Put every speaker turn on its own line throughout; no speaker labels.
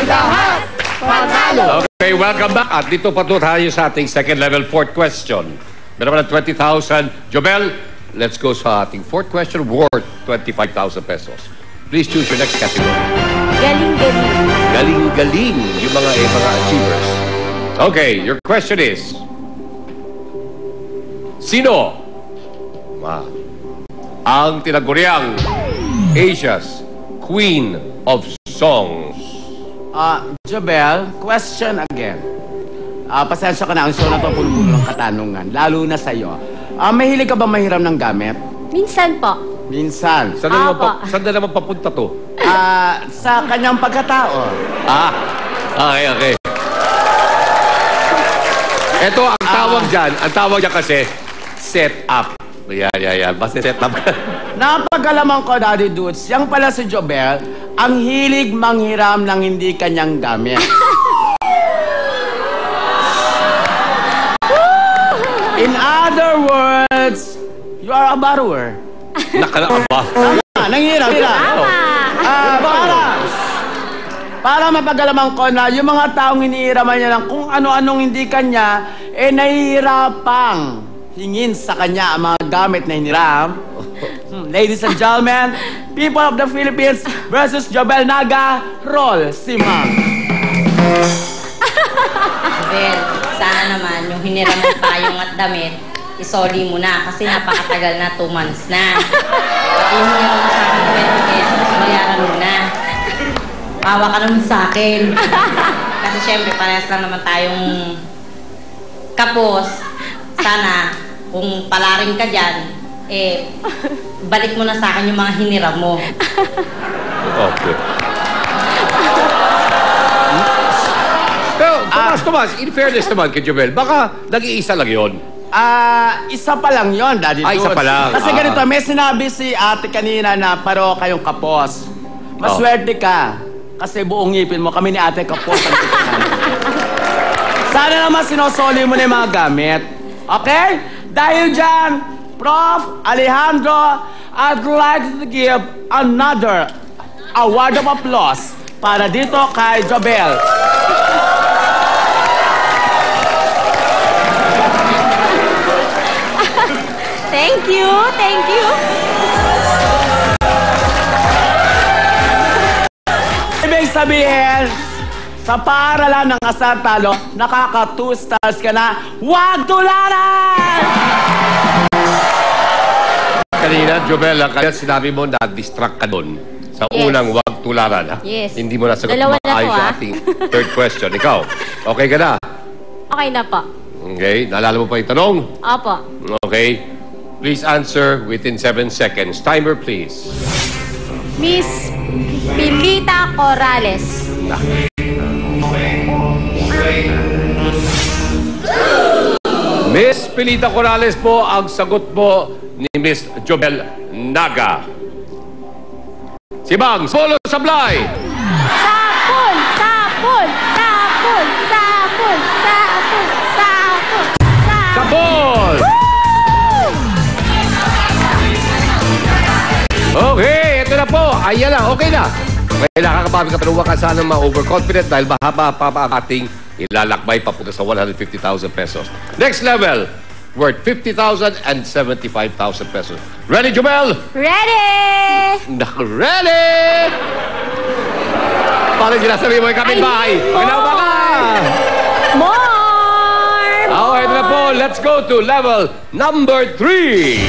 lahat panalo.
Okay, welcome back. At dito pa tayo sa ating second level fourth question. Meron na 20,000. Jobel, let's go sa ating fourth question worth 25,000 pesos. Please choose your next category.
Galing-galing.
Galing-galing yung mga achievers. Okay, your question is, sino ang tinaguriang Asia's Queen of Songs?
Jobel, question again. Pasensya ka na, ang show na to puno-puno ng katanungan, lalo na sa'yo. Mahilig ka ba mahiram ng gamit?
Minsan po.
Minsan.
Saan na naman papunta to?
Sa kanyang pagkatao.
Okay. Ito, ang tawag dyan kasi, set up. Yan. Basta set up.
Napagalaman ko, Daddy Dudes, yang pala si Jobel, ang hilig manghiram ng hindi kanyang gamit. In other words, you are a borrower.
Nakalakaba.
Nanghiram. Para mapagalaman ko na yung mga taong hinihiraman niya ng kung ano-anong hindi kanya, nahihirapang hingin sa kanya ang mga gamit na hiniram. Ladies and gentlemen, people of the Philippines versus Jobel Naga, roll si Ma'am.
Jobel, sana naman yung hiniraman tayong at damit, isoli mo na kasi napakatagal na, 2 months na. Pati yung hiniram mo sa akin 20 pesos, bayaran mo na. Pawa ka naman sa akin. Kasi syempre, parehas lang naman tayong kapos. Sana, kung palaring ka dyan, balik mo na sa akin yung mga hiniram mo.
Okay. Pero, Tomas, in fairness naman kay Jobel, baka nag-iisa lang yun.
Isa pa lang yun, Daddy Dudes.
Isa pa lang.
Kasi ganito, may sinabi si ate kanina na paro kayong kapos. Maswerte ka. Kasi buong ngipin mo, kami ni ate kapos. Sana naman sinosoli mo na yung mga gamit. Okay? Dahil dyan, Prof. Alejandro, I'd like to give another award of applause para dito kay Jobel.
Thank you.
Ibig sabihin, sa paaralan ng Asar Talo, nakaka 2 stars ka na, huwag tularan!
Kanina, Jobel, kaya sinabi mo na distract ka doon sa unang wag tularan. Ha?
Yes.
Hindi mo nasagot
Dalawa na
maayos
po,
sa ating third question. Ikaw, okay ka na?
Okay na po.
Okay, naalala mo pa yung tanong?
Opo.
Okay, please answer within 7 seconds. Timer, please.
Miss Pilita Corrales.
Miss Pilita Corrales po ang sagot po ni Miss Jobel Naga. Si Bang, solo sablay!
Sapul! Sapul! Sapul! Sapul! Sapul! Sapul!
Sapol! Okay, ito na po. Ayan na, okay na. May nakakapaming katanungan ka sana ma-overconfident dahil mahaba pa ang ating ilalakbay papunta sa 150,000 pesos. Next level, worth 50,000 and 75,000 pesos. Ready, Jobel?
Ready!
Ready! Parang sinasabi mo yung kapitbahay. Paginawa ka!
More!
Okay, ito na po. Let's go to level number 3.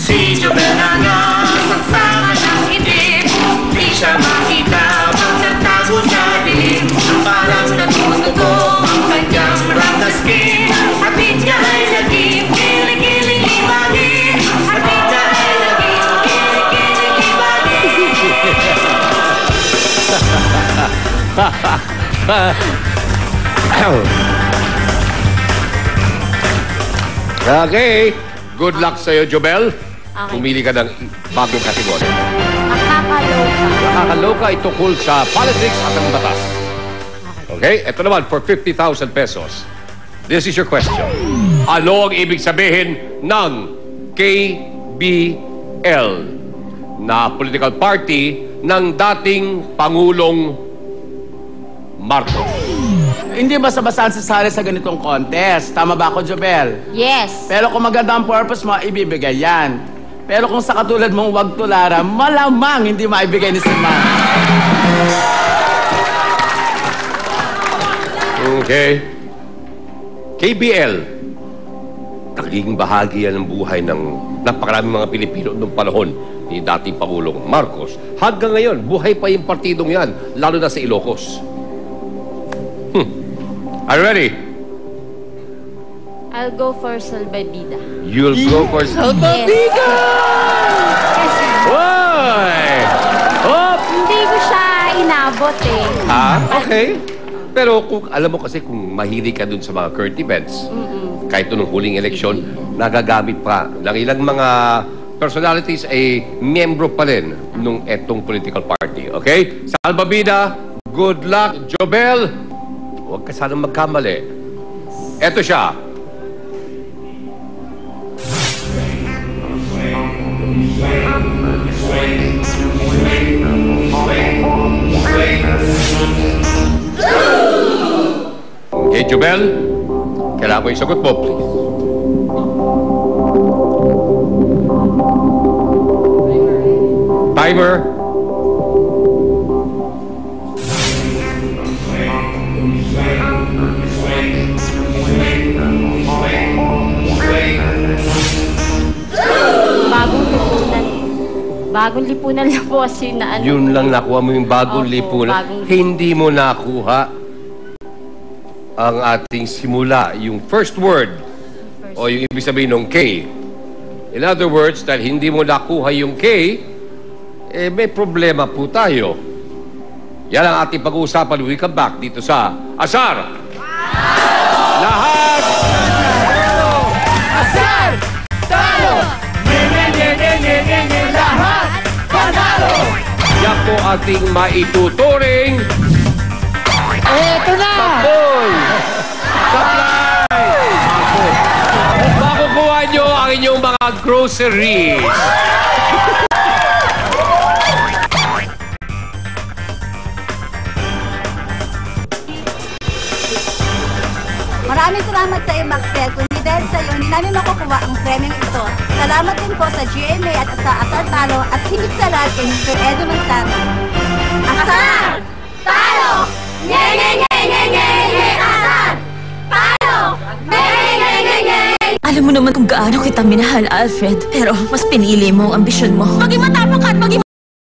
Si Jobel Naga, saksama siyang itim. Di siya makita, magtatago sa dilim. Parang natututo ang kanyang rangaskin. Hapit niya ay naging kiling-kiling libagin. Hapit niya ay naging kiling-kiling libagin.
Okay. Good luck sa'yo, Jobel.
Okay.
Pumili ka ng bagong kategory.
Makakaloka.
Nakakaloka ito tungkol sa politics at ang batas. Okay? Ito naman, for 50,000 pesos. This is your question. Ano ang ibig sabihin ng KBL na political party ng dating Pangulong Marcos.
Hindi basta-basta sasali sa ganitong contest. Tama ba ako, Jobel?
Yes.
Pero kung maganda ang purpose mo, ibibigay yan. Pero kung sa katulad mong wag tularan, malamang hindi maibigay ni Simon.
Okay. KBL. Nagiging bahagi yan ng buhay ng napakaraming mga Pilipino noong panahon ni dating Pangulong Marcos. Hanggang ngayon, buhay pa yung partidong yan, lalo na sa Ilocos. Are you ready?
I'll go for Salvadida.
You'll go for
Salvadida!
Kasi
Oy! Hop!
hindi ko siya inabot eh.
Okay. Pero kung alam mo kasi kung mahilig ka dun sa mga current events, kahit nung huling eleksyon, nagagamit pa ng ilang mga personalities ay miyembro pa rin nung etong political party. Okay? Salvadida, good luck. Jobel, huwag ka sanang magkamali. Eto siya. Okay, Jobel, kailangan mo yung sagot mo, please. Timer.
Bagong lipunan lang po kasi na ano.
Yun lang nakuha mo yung bagong
Opo,
lipunan.
bagong lipunan.
Hindi mo nakuha ang ating simula, yung first word o yung ibig sabihin ng K. In other words, dahil hindi mo nakuha yung K, eh may problema po tayo. Yan ang ating pag-uusapan. We come back dito sa Asar! Lahat!
Asar! Talo! Lahat! Panalo!
Yan po ating maituturing
Eto na!
Sampol! Supply! Makukuha nyo ang inyong mga groceries.
Maraming salamat sa iyo, Maxwell. Kung hindi dahil sa iyo, hindi namin makukuha ang premyong ito. Salamat din po sa GMA at sa Asar Talo at higit sa lahat kay Mr. Edo Manzano. Asar! Talo! Nye, nye, nye, nye, nye, nye! Asar! Talo! Nye, nye, nye, nye, nye!
Alam mo naman kung gaano kita minahal, Alfred. Pero mas pinili mo ang ambisyon mo. Maging matapang ka at maging